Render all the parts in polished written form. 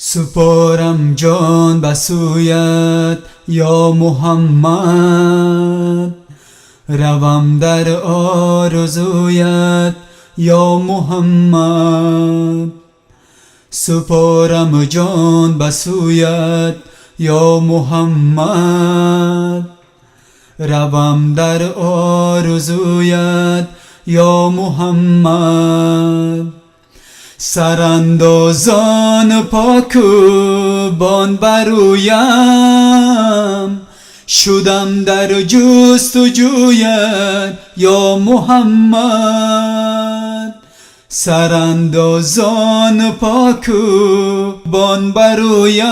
سپارم جان به سویت یا محمد، روم در آرزویت یا محمد. سپارم جان به سویت یا محمد، روم در آرزویت یا محمد. سراندازان پاکوبان برویم، شدم در جستجویت یا محمد. سراندازان پاکوبان برویم،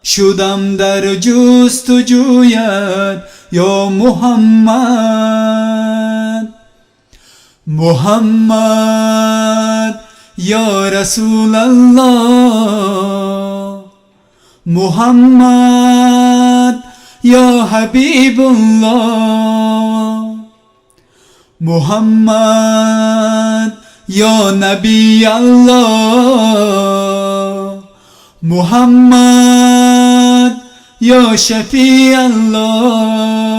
شدم در جستجویت یا محمد. محمد یا رسول الله، محمد یا حبیب الله، محمد یا نبی الله، محمد یا شفیع الله.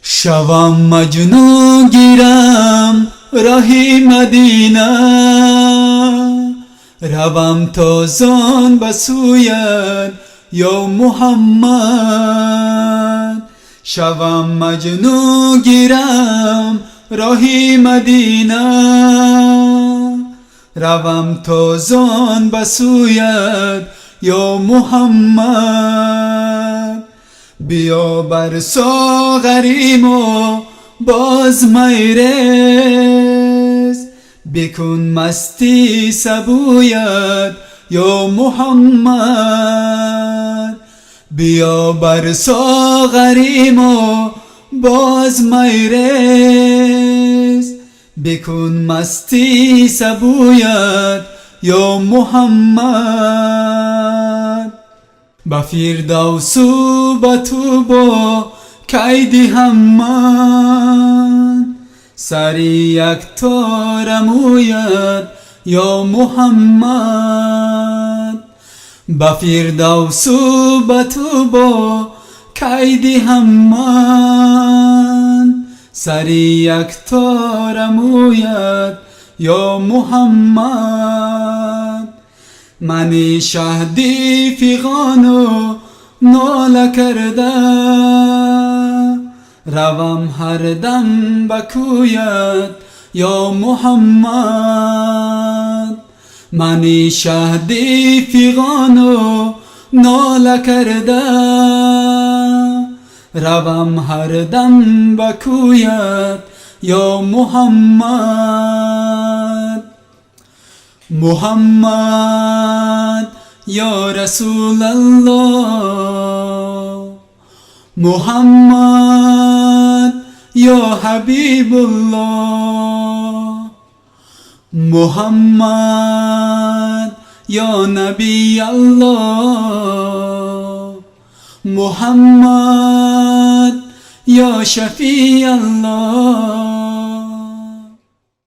شوم مجنون گیرم راهی مدینه، روم تازان به سویت یا محمد. شوم مجنون گیرم راهی مدینه، روم تازان به سویت یا محمد. بیا بر ساغریم و باز میرز، بکن مستی سبویت یا محمد. بیا بر ساغریم و باز میرز، بکن مستی سبویت یا محمد. به فردوس و به طوبی کیدی من، سر یک تار مویت یا محمد. به فردوس و به طوبی کیدی من، سر یک تار مویت یا محمد. من شهدی فغانو ناله کرده، روم هر دم به کویت یا محمد. من شهدی فغانو ناله کرده، روم هر دم به کویت یا محمد. محمد یا رسول الله، محمد یا حبیب الله، محمد یا نبی الله، محمد یا شفیع الله.